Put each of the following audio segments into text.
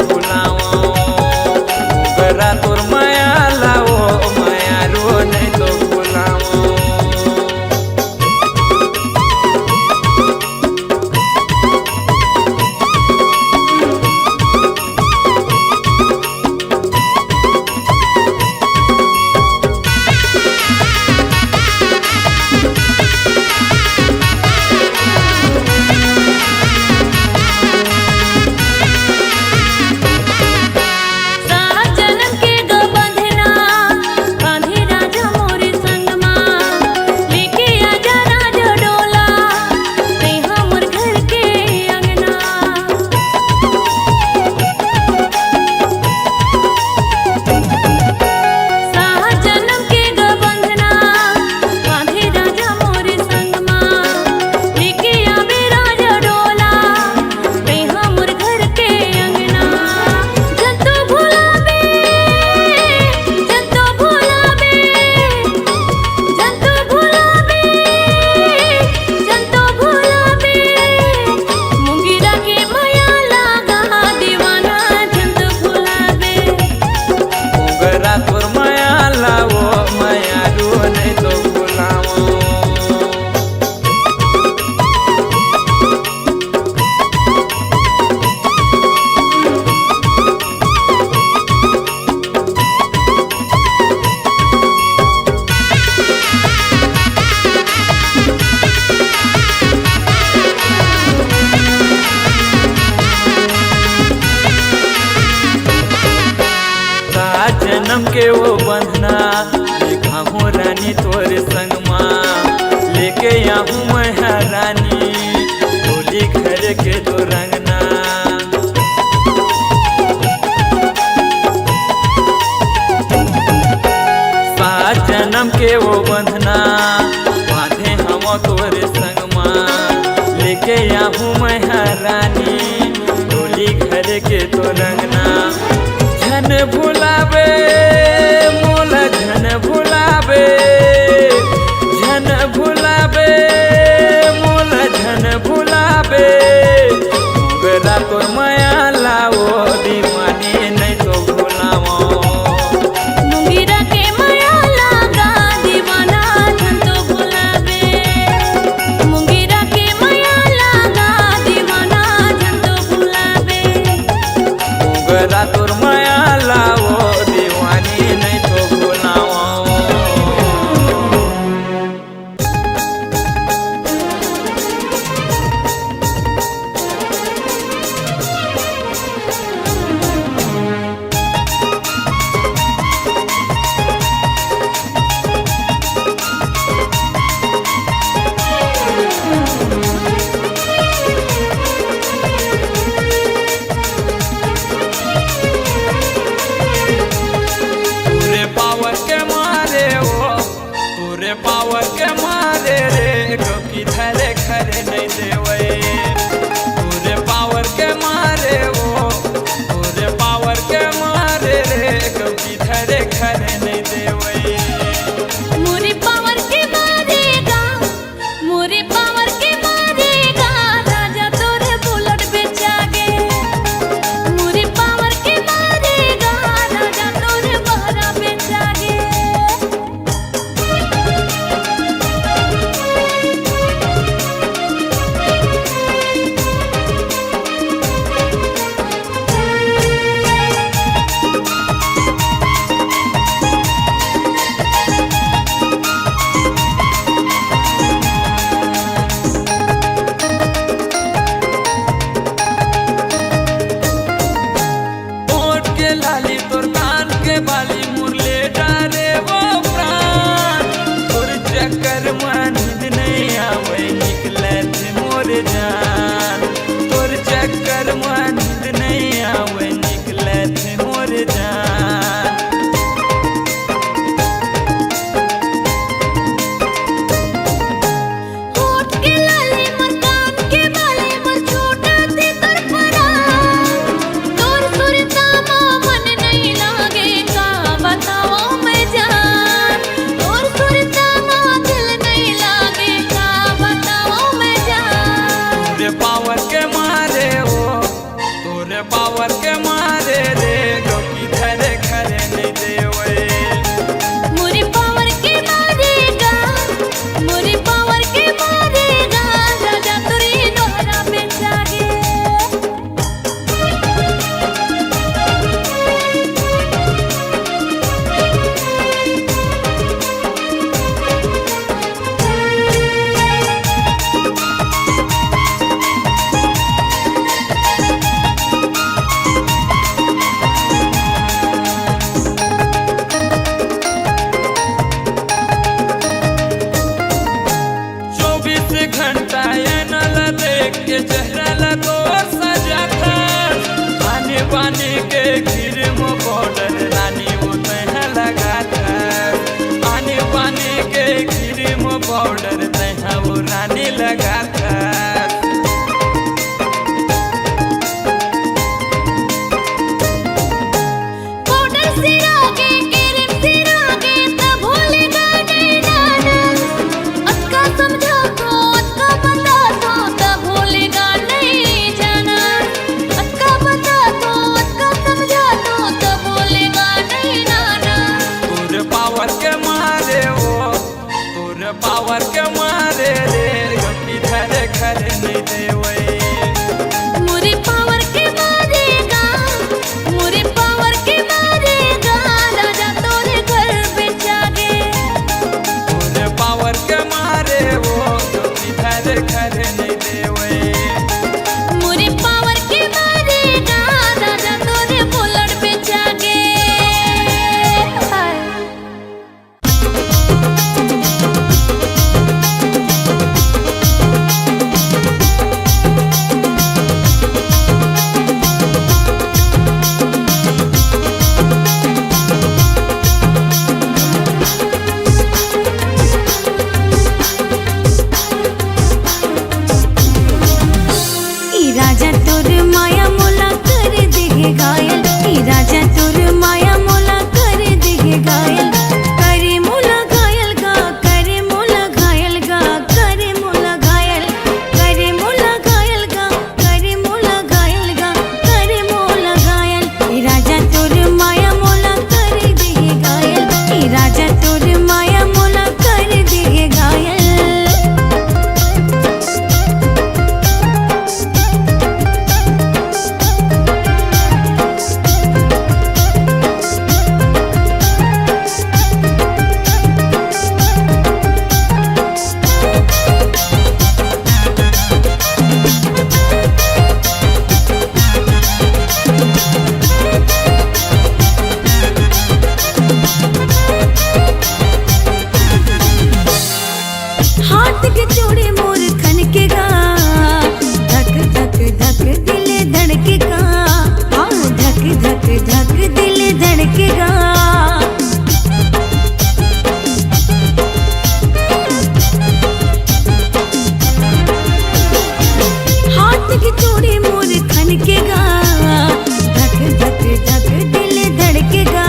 भुलाओ गरा तोर माया लाओ माया रो नहीं तो भुलाओ। जन्म के वो बंधना देखा हूँ रानी तोर संग माँ लेके आऊँ मैं रानी डोली घर के तो रंगना। सात जन्म के वो बंधना बांधे हम तोर संग माँ लेके आऊँ मैं रानी डोली घर के तो रंगना। झन भुलावे मोला झन भुलावे झन भुलावे मोला झन भुलावे गरा तोर माया लाओ दीवानी नहीं तो भुलाओ। मुंगीरा के माया लागा दीवाना झन तो भुलावे मुंगीरा के माया लागा दीवाना झन तो भुलावे गरा तोर माया लाओ दीवानी नहीं तो भुलाओ। पावर के मारे रे कभी धरे खरे नहीं देवे पूरे पावर के मारे वो पूरे पावर के मारे रे कभी धरे खरे नहीं देवे। मोरे पावर के मारेगा मोरे पावर के मारेगा राजा तोरे बुलेट बेचागे मोरे पावर के मारेगा राजा तोरे बहरा बेचागे। लाली तोर कान के बाली मुरले डारे वो प्राण तोर चक्कर में नींद नहीं आवे निकले थे मोर जान तोर चक्कर में नींद नहीं आवे निकले थे मोर जान। होठ के लाली मर कान के बाली मर छोटा सी तोर परा तोर सुरता मन पानी के क्रीम पाउडर रानी वो तह लगाता आने पानी के क्रीम पाउडर तह वो रानी लगाता पाउडर सिरागे क्रीम सिरागे तब भूलेगा नहीं नाना अक्का समझा तो अक्का बता तो तब भूलेगा नहीं जाना अक्का बता तो अक्का समझा तो तब भूलेगा नहीं नाना तोर पावर के मारे वो तोर पावर के मारे रे इधर घर नहीं देवे मुरी पावर के मारेगा मुरी पावर के मारेगा राजा तोरे घर पे जागे तोर पावर के मारे वो इधर घर नहीं देवे मुरी पावर के मारेगा राजा तोरे बुलेट पे जागे हाय ई राजा तोर माया मोला कर देगे घायल ई राजा तोर माया मोला कर देगे घायल करे मोला घायल गा करे मोला घायल गा करे मोला घायल करे मोला घायल गा करे मोला घायल गा करे मोला घायल ई राजा तोर माया मोला कर देगे घायल ई राजा तोर माया मोला कर देगे घायल हाथ के चूड़ी मोर खनकेगा धक धक धक दिल धड़केगा हाँ धक धक धक दिल धड़केगा हाथ की चूड़ी मोर खनकेगा धक धक धक दिल धड़केगा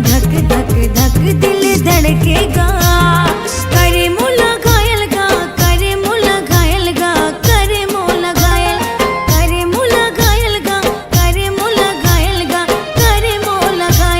धक धक धक दिल धड़केगा करे मोला घायल गा करे मोला घायल गा करे मोला घायल करे मोला घायल गा करे मोला घायल गा करे मोला घायल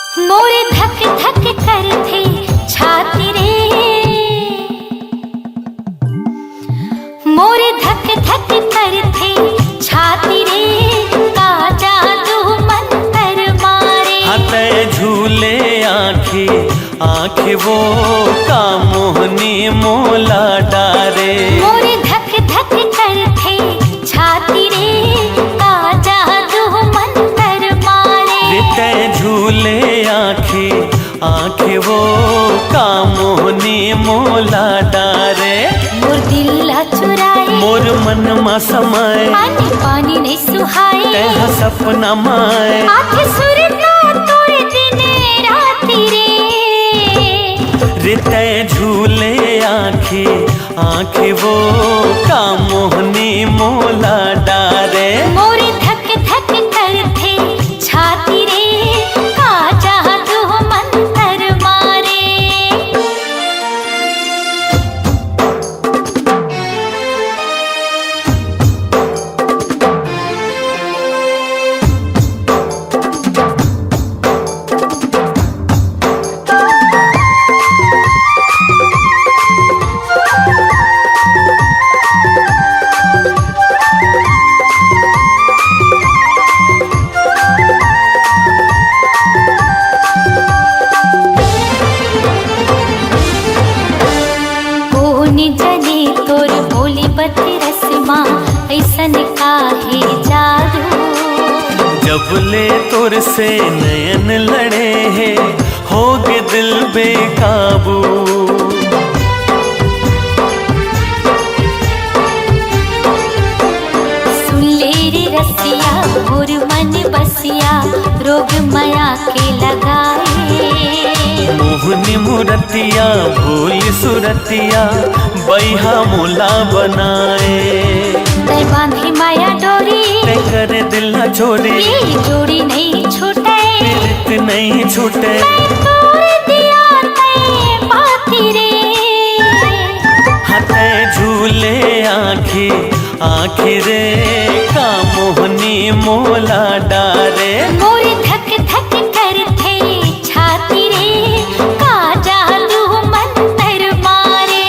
मोरे धक धक करथे छाती रे, मोरे धक धक करथे छाती रे, का जादू मंतर मारे। हते झूले आँखी आँखी वो का मोहनी मोला डारे। मोरे धक धक करथे छाती रे, का जादू मंतर मारे। रिते झूले आँखी आँखी वो का मोहनी मोला डारे। मोर दिल चुराए मोर मन मा समाए, पानी पानी नहीं सुहाए। तेहा सपना माए, आँख सुरता तोरे दिन राती रे। रिते झूले आँखी आँखी वो का मोहनी मोला डारे। मोरे धक धक करथे छाती रे, का जादू मंतर मारे। जने तोर बोली बती रस्मा, ऐसन काहे जादू। जब ले तोर से नयन लड़े है, होगे दिल बेकाबू। सुन ले रे रसिया मोर मन बसिया, रोग माया के लगाए। मोहनी मुरतिया भोली सुरतिया, बैहा मोला बनाए। तै बांधी माया डोरी, ते करे दिल न छोड़े, ये जोड़ी नहीं छूटे। प्रीत नहीं छूटे। मैं तोड़ दिया तै पाती रे। हते झूले आँखी आँखी रे, का मोहनी मोला डारे। मोरे धक धक करथे छाती रे, का जादू मंतर मारे।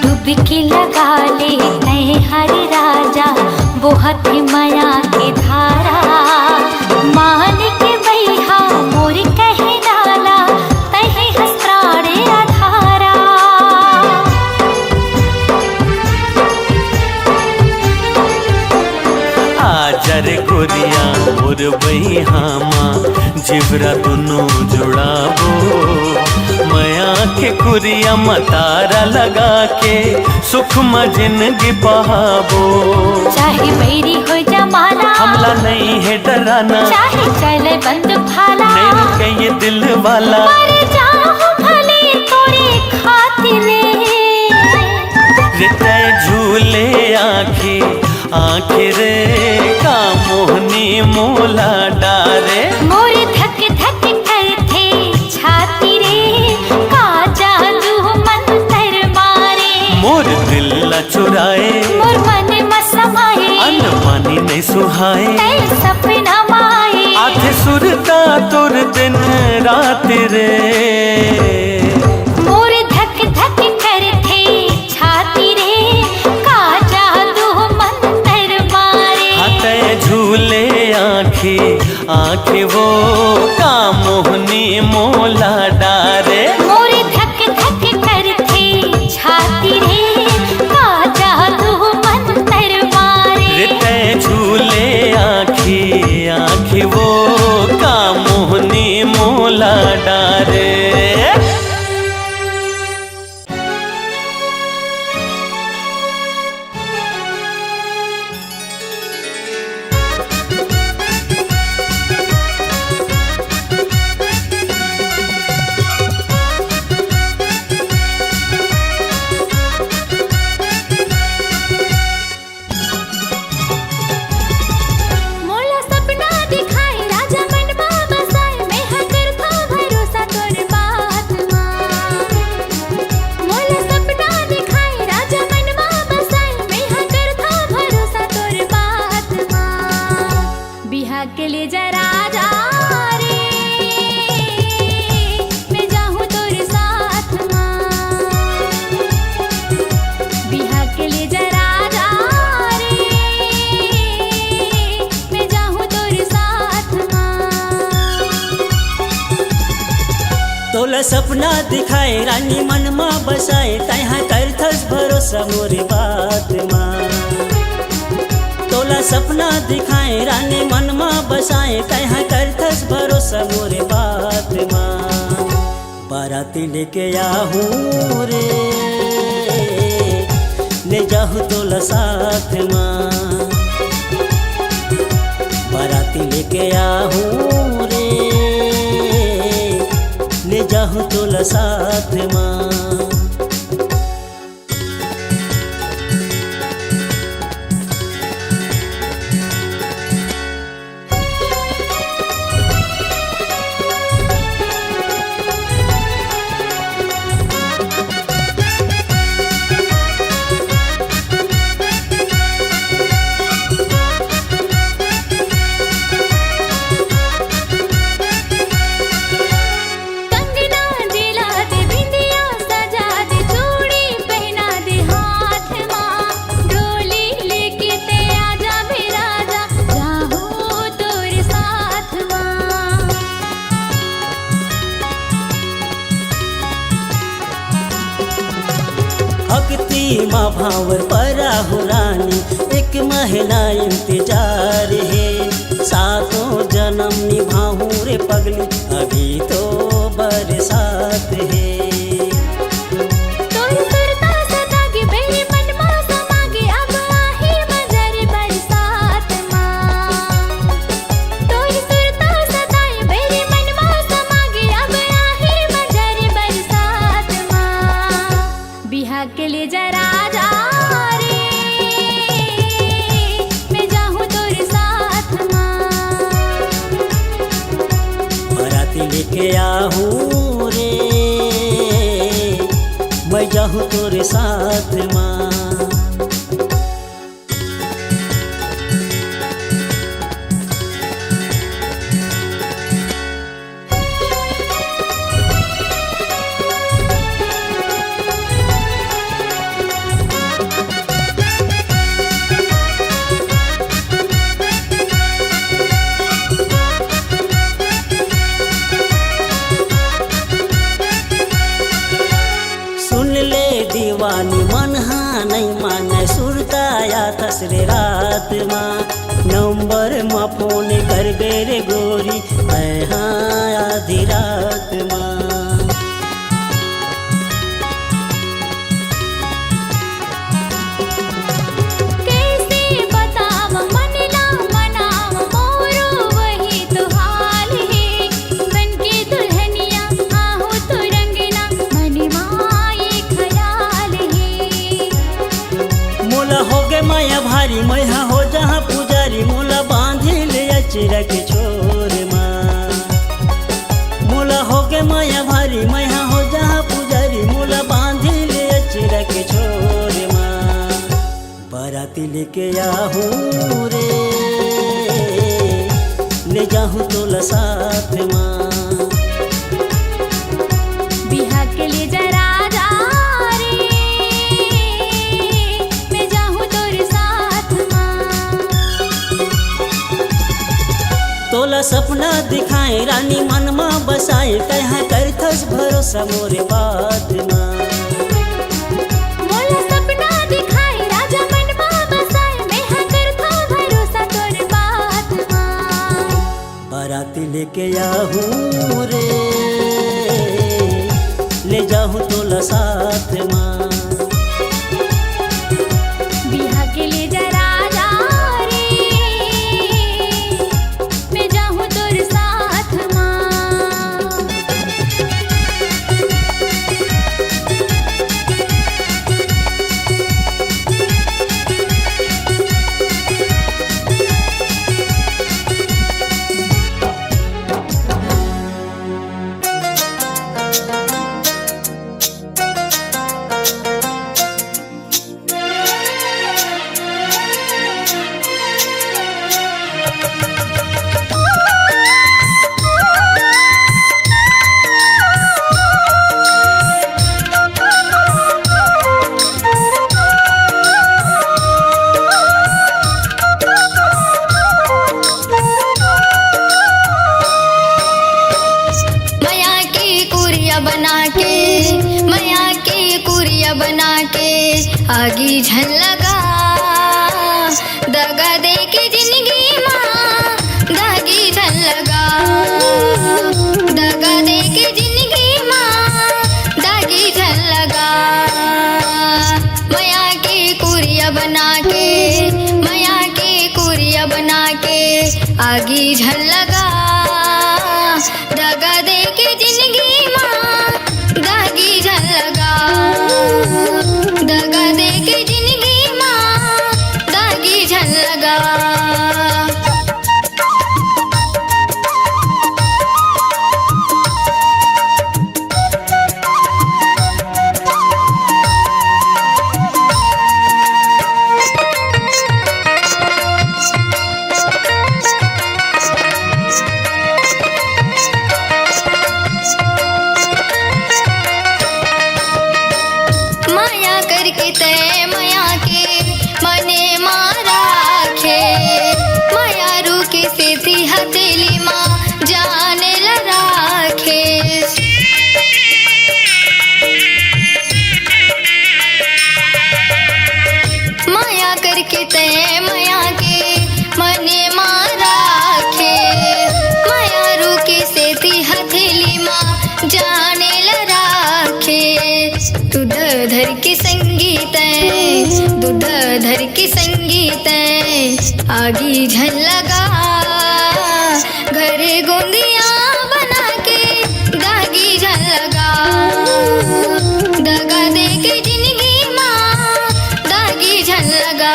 डुबकी लगा ले तै हर राजा, बोहत माया के धारा। मान के बैहा मोर कहे डाला, तहे हसराड़े अधारा। आजर गोरिया मोर बहिहामा, जिबरा दोनों जुड़ाबो। मया के कुरिया मतारा लगा के, सुख म जिंदगी बहाबो। चाहे बैरी हो जमाना, हमला नहीं है डराना, चाहे चले बंद भाला। नहीं रुके ये दिल वाला, मर जाऊं भले तोरे खातिर। रिते झूले आँखी आँखी रे, का मोहनी मोला डारे। मोरे धक धक करथे छाती रे, का जादू मंतर मारे। मोर दिल चुराए, मोर मन म समाए। अन्न पानी नहीं सुहाए। तै सपना माए, आथे सुरता तोर दिन रात रे। मोरे धक धक करथे छाती रे, का जादू मंतर मारे। हते झूले आँखी आँखी वो का मोहनी मोला डारे। मोरे धक धक करथे छाती रे, का जादू मंतर मारे। रिते झूले आँखी आँखी वो का मोहनी मोला डारे। जरा जा रे मैं जाऊँ तोरे साथ माँ बिहा के लिए जरा जा रे मैं जाऊँ तोरे साथ माँ तोला सपना दिखाए रानी मन मा बसाए तहाँ करथस भरोसा मोरे बात माँ तोला सपना दिखाए रानी मन मा बसाए तहाँ करथस भरोसा मोरे बात माँ बाराती लेके आहूँ रे ले जाहूँ तोला साथ माँ बाराती लेके आहूँ रे ले जाहूँ तोला साथ माँ भक्ति माँ भावर परा हो रानी एक महीना इंतजार है सातों जन्म निभाऊं रे पगली अभी तो बरसात है के लिए जरा जा रे मैं जाऊँ तोरे साथ माँ बाराती लेके आहूँ रे मैं जाऊँ तोरे साथ माँ दीवानी मन हाँ नहीं माने सुरताया तसरे रात माँ नंबर माँ फोन कर दे रे गोरी मैं हाँ आधी रात माँ माया भारी मैहा हो जहाँ पुजारी मोला बांधी ले अचरा के छोर माँ मोला हो के माया भारी मैहा हो जहाँ पुजारी मोला बांधी ले अचरा के छोर माँ बाराती लेके आहूँ रे ले जाहूँ तोला साथ माँ बिहा के लिए जरा तोला सपना दिखाए रानी मन मा बसाए तहाँ करथस भरोसा मोरे बात माँ मोला सपना दिखाए राजा मन मा बसाए मैं हाँ करथा भरोसा तोरे बात माँ बाराती लेके आहूँ रे ले जाहूँ तोला साथ माँ बिहा के लिए जरा आगी झन लगा दगा दे के जिंदगी माँ दागी झन लगा दगा दे के जिंदगी माँ दागी झन लगा माया के कुरिया बना के माया के कुरिया बना के आगी झन लगा दगा दे के जिंदगी माँ दागी झन लगा दगा दे के जिंदगी माँ दागी झन लगा माया करके तय माया के मने मारा खे माया रूके से थी हथेली माँ जाने लड़ा खे माया करके तय माया के मने मारा खे माया रूके से थी हथेली माँ जाने लड़ा खे दूध धर के संगीत दूध धर के संगीत आगी झन लगा घरे गोंदिया बना के दागी झन लगा दगा दे के जिंदगी माँ दागी झन लगा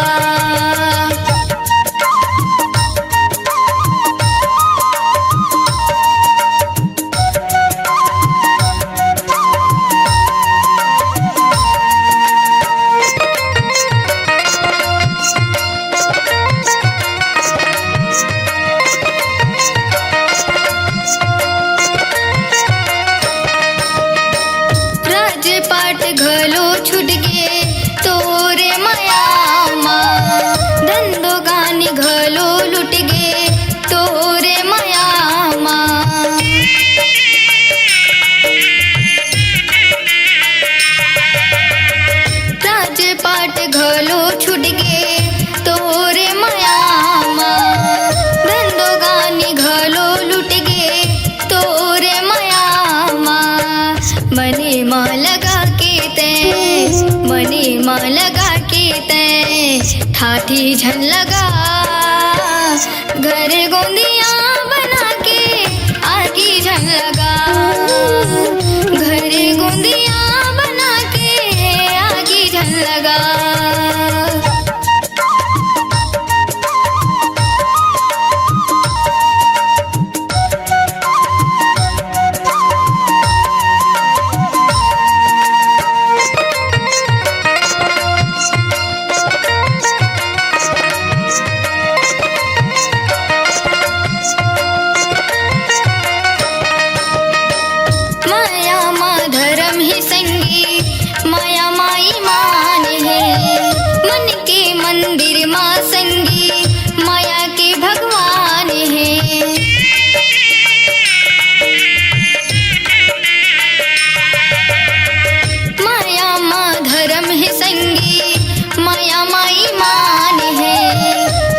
राजपाट घलो छूट गे तोरे माया माँ धंधो गानी घलो लुट गे तोरे माया माँ राजपाट घलो छूट गे तोरे माया माँ धंधो गानी घलो लुट गे तोरे माया माँ मने माँ लगा के तैं मने माँ लगा के तैं ठाठी झन लगा घर गोंदिया बना के आगी झन लगा घर गोंदिया बना के आगी झन लगा माया माँ धर्म ही संगी माया माई मान है मन के मंदिर माँ संगी माया के भगवान है माया माँ धर्म ही संगी माया माई मान है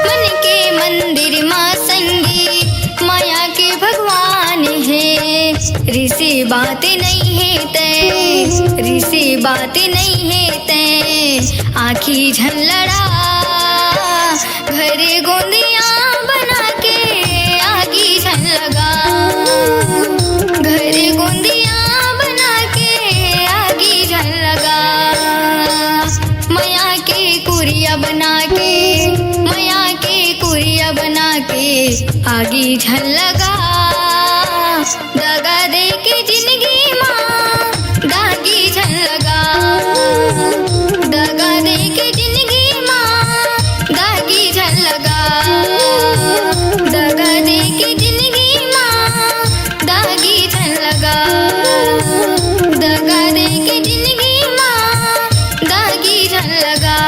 मन के मंदिर माँ संगी माया के भगवान है ऋषि बात नहीं है तै ऋषि बात नहीं है तै आँखी झन लड़ा घरे गोंदिया बना के आगी झन लगा घरे गोंदिया बना के आगी झन लगा माया के कुरिया बना के माया के कुरिया बना के आगी झन लगा दगा दे के जिंदगी माँ दागी झन लगा दगा दे के जिंदगी माँ दागी झन लगा दगा दे के जिंदगी माँ दागी झन लगा दगा दे के जिंदगी माँ दागी झन लगा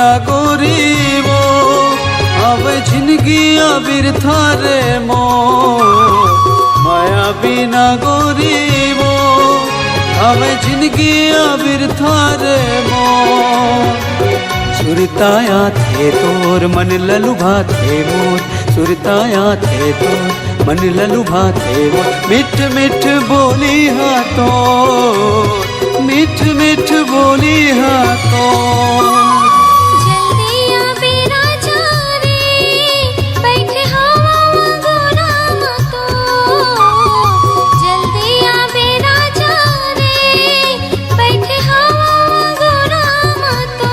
बिना गोरीबो अब जिंदगी बिरथा रे मोर माया बिना गोरीबो अब जिंदगी बिरथा रे मोर सुरताया थे तोर मन ललुभा थे मोर सुरताया थे तोर मन ललुभा थे मोर मिठ मिठ बोली हा तो मिठ मिठ बोली हा तो जल्दी आ बेरा जा रे बैठे हवा गोराम तो जल्दी आ बेरा जा रे बैठे हवा गोराम तो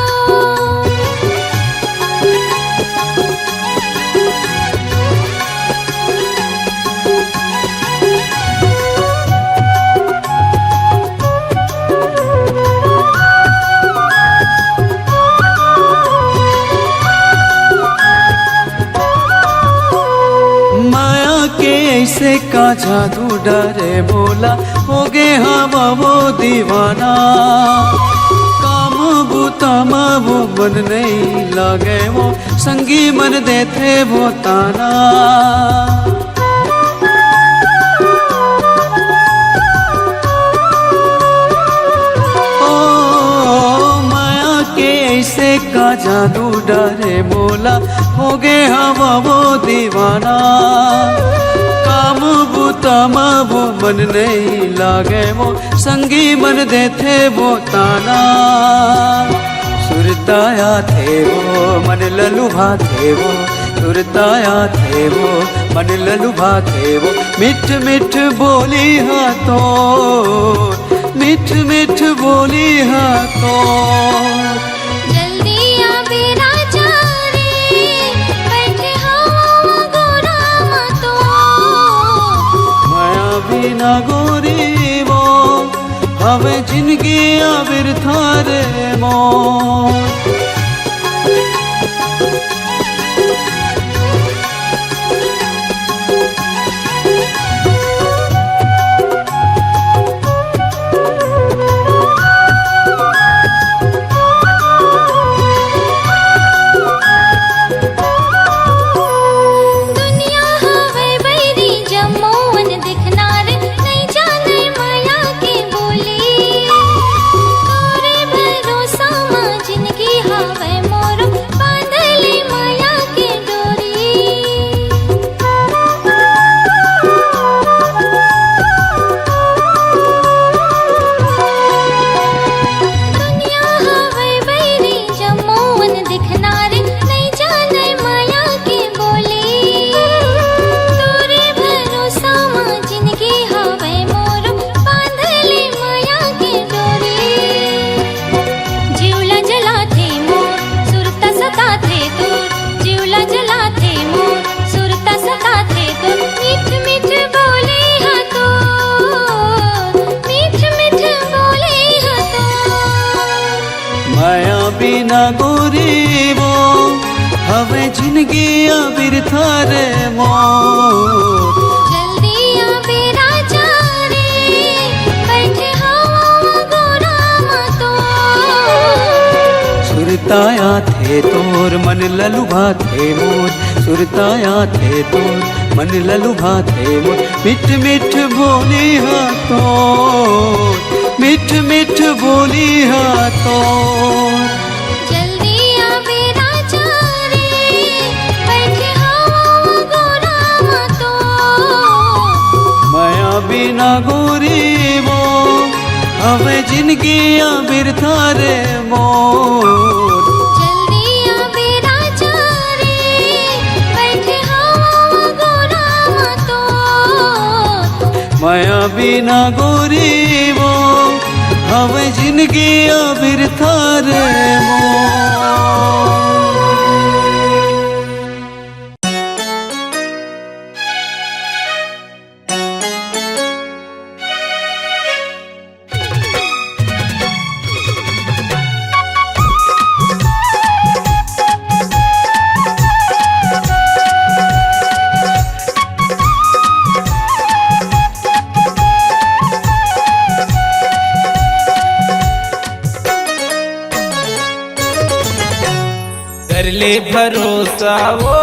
माया के ऐसे का जादू डरे बोला हो गे हवा वो दीवाना काम बूता वो मन नहीं लागे वो संगी मन देते वो ताना ओ माया के ऐसे का जादू डरे बोला हो गे हवा वो दीवाना काम बूता वो मन नहीं लागे वो संगी मन देते वो ताना सुरताया थे वो मन ललुभा थे वो सुरताया थे वो मन ललुभा थे वो मिठ मिठ बोली हा तो मिठ मिठ बोली हा तो जल्दी आ बेरा जा रे बैठे हवा गोराम तो माया बिना गोरीबो हवे जिंदगी बिरथा रे मोर दुनिया हवे बैरी जमोवन दिखनार नहीं जाने माया की बोली तोरे भरोसा मां जिंदगी हवे मोर बांधले माया की डोरी दुनिया हवे बैरी जमोवन दिखनार नहीं जाने माया की बोली तोरे भरोसा मां जिंदगी हवे मोर बांधले माया की डोरी जीवला जला थे मोर सुरता सता थे तू जीवला जला थे मोर सुरता सता थे तू मीठ मीठ बोले हा तो मीठ मीठ बोले हा तो माया बिना गोरीबो हवे जिंदगी बिरथा रे मोर जल्दी आ बेरा जा रे बैठे हवा गोराम तो सुरताया थे तोर मन ललुभा थे मोर सुरताया थे तोर मन ललुभा थे मोर मिठ मिठ बोली हा तो मिठ मिठ बोली हा तो जल्दी आ बेरा जा रे बैठे हवा गोराम तो माया बिना गोरीबो हवे जिंदगी बिरथा रे मोर जल्दी आ बेरा जा रे बैठे हवा गोराम तो माया बिना गोरीबो हवे जिंदगी बिरथा रे मोर ले भरोसा वो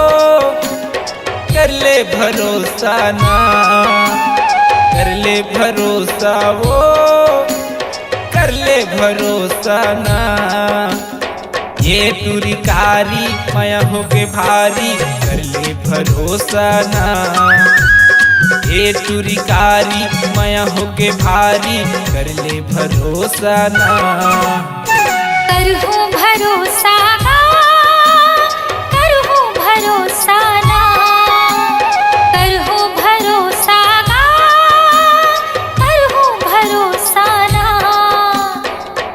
कर ले भरोसा ना, कर ले भरोसा वो कर ले भरोसा ना। ये तुरी कारी माया हो के भारी कर ले भरोसा ना, ये तुरी कारी माया हो के भारी कर ले भरोसा ना। करहूँ भरोसा ना, करहूँ भरोसा ना, करहूँ भरोसा ना, करहूँ भरोसा ना।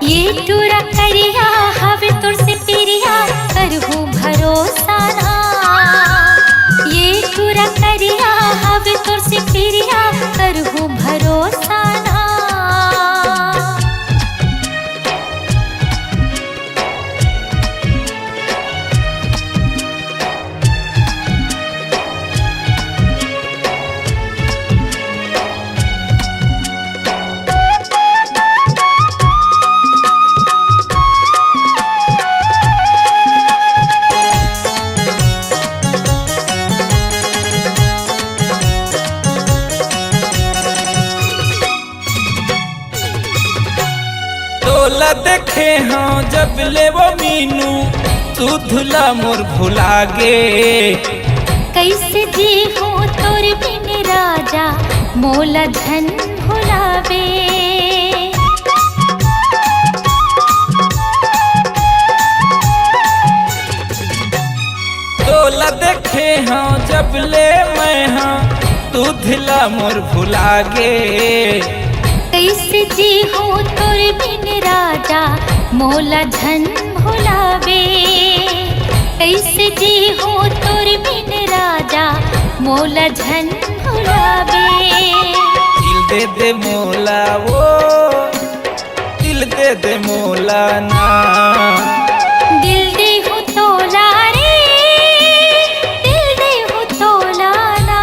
ये तुरा करिया हवे तुर से पिरिया करहूँ भरोसा ना, ये तुरा करिया हवे तुर से पिरिया करहूँ भरोसा ना। तोला देखे हाँ जब ले वो मीनू तू धुला मोर भुला गे। कैसे जी हूँ तोर बिन राजा मोला धन भुलावे। तोला देखे हाँ जब ले मैं हाँ तू धुला मोर भुला गे। कैसे जी हूँ तोर बिन राजा मोला धन भुलावे। कैसे जी हूँ तोर बिन राजा मोला धन भुलावे। दिल दे दे मोला वो दिल दे दे मोला ना, दिल दे हूँ तोला रे, दिल दे हूँ तोला ना।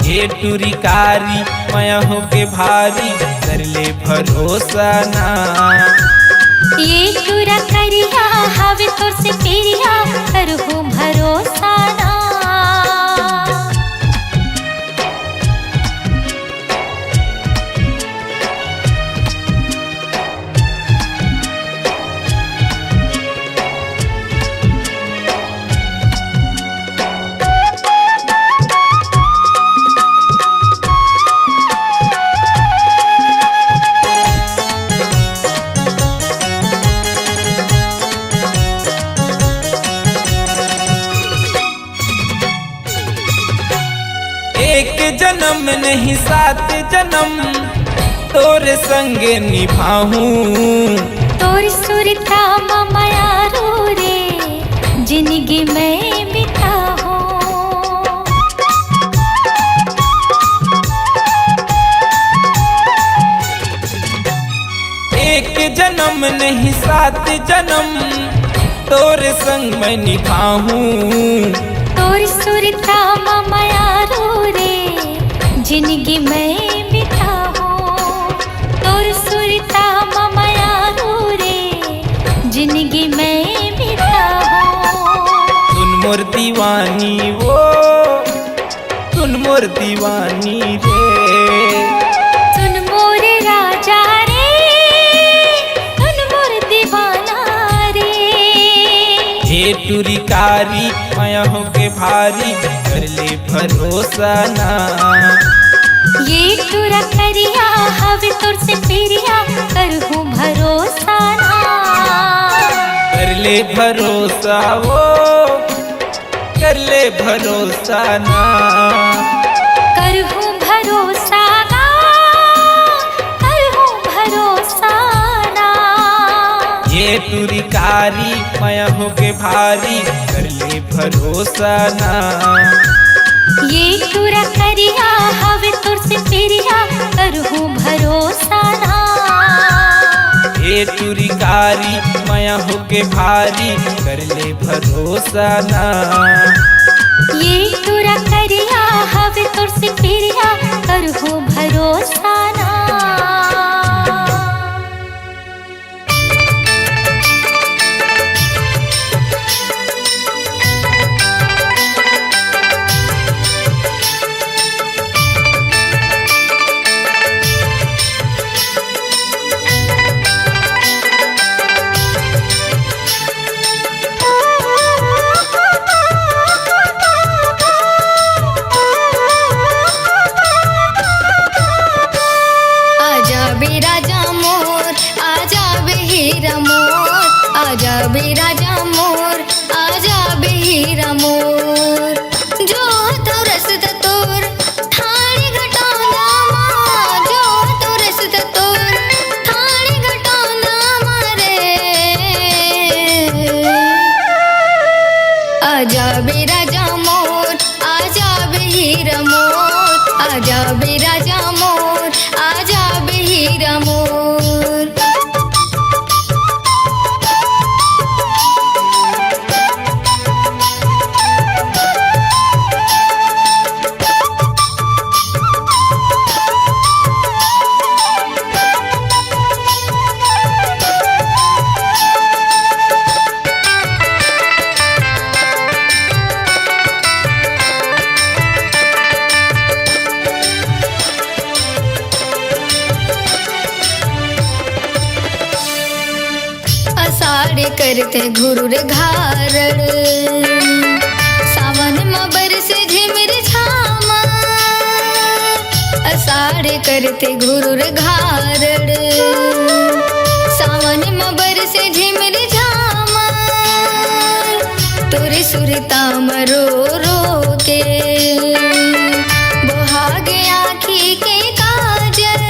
ये टूरी कारी माया हो के भारी कर ले भरोसा ना। ये तुरा करिया हवे तोर से पिरिया करहूँ भरोसा ना। एक जन्म नहीं सात जन्म तोरे संगे निभाऊं। तोर सुरता माया रो रे जिंदगी में बिताऊं। एक जन्म नहीं सात जन्म तोरे संग मैं निभाऊं। तोर सुरता माया रो रे जिंदगी में बिताऊं। तोर सुरता माया रो रे जिंदगी में बिताऊं। सुन मोर दीवानी वो सुन मोर दीवानी रे, सुन मोर राजा रे, सुन मोर दीवाना रे। हे टूरी कारी माया हो के भारी कर ले भरोसा ना। ये तुरा करिया हवे तोर से पिरिया करहूँ भरोसा ना। कर ले भरोसा वो कर ले भरोसा ना, करहूँ भरोसा ना, करहूँ भरोसा ना। ये तुरी कारी माया हो के भारी कर ले भरोसा ना। ये तुरा करिया हवे तोर से पिरिया करहूँ भरोसा ना। ये तुरी कारी माया हो के भारी कर ले भरोसा ना। ये तुरा करिया हवे तोर से पिरिया करहूँ भरोसा ना। बे राजा मोर आजा बे हीरा मोर आजा बे राजा मोर आजा बे हीरा मोर। आषाढ़ करते घुरुर घारड़ सावन में बरसे झिमिर झामा आषाढ़ करते घुरुर घारड़ सावन में बरसे झिमिर झामा तोरे सुरता मरो रो के बोहागे आँखी के काजल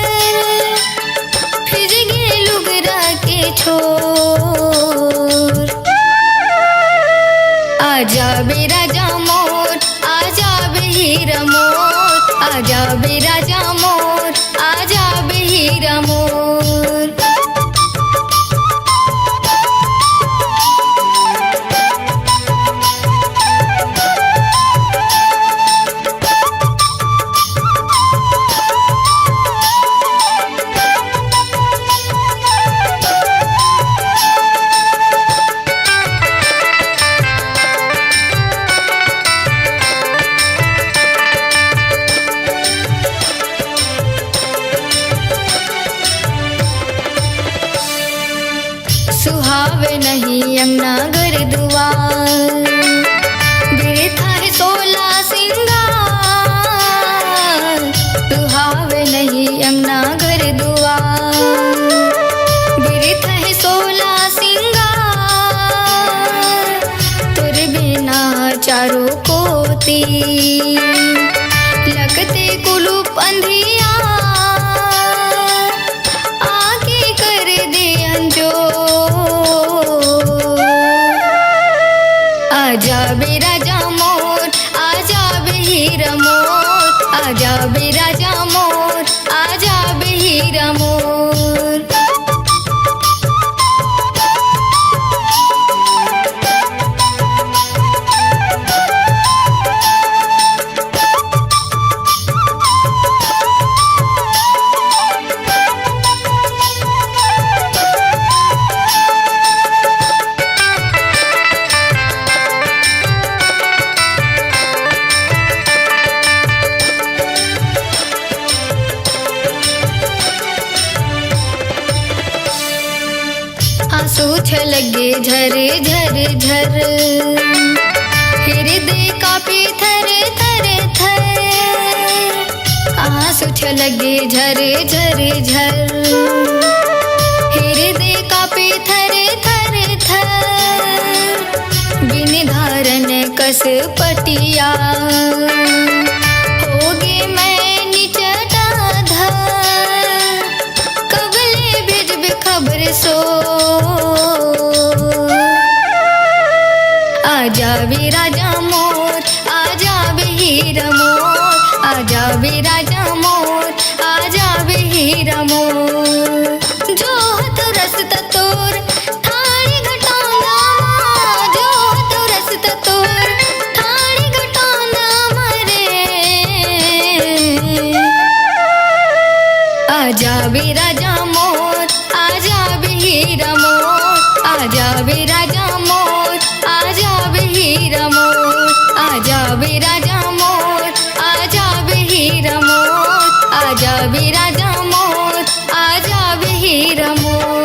फिर गे लुगरा के छोर आजा बे राजा मोर आजा बे हीरा मोर आजा बे राजा मोर आजा बे हीरा मोर। सुहावे नहीं यमुना घर दुआर बिरथा है 16 सिंगार सुहावे नहीं यमुना घर दुआर बिरथा है 16 सिंगार तुर बिना चारों कोती लगते कुलूप अंधिया आके कर दे अंजो आजा बे राजा मोर आजा बे हीरा मोर आजा बे राजा मोर आजा बे हीरा मोर। आंसू छलके झर झर झर हृदय कांपे थर थर थर आंसू छलके झर झर झर हृदय कांपे थर थर थर बिन धारन कस पटिया होगे मैं निचटा धर कबले भेजब खबर सो आजा बे राजा मोर आजा बे हीरा मोर आजा बे राजा मोर आजा बे हीरा मोर। जो तो रसता तोर थाड़ी घटाना जो तो रसता तोर थाड़ी घटाना मरे आजा बे राजा मोर आजा बे हीरा मोर आजा बे राजा मोर आजा बे हीरा मोर आजा बे राजा मोर आजा बे हीरा मोर आजा बे राजा मोर आजा बे हीरा मोर।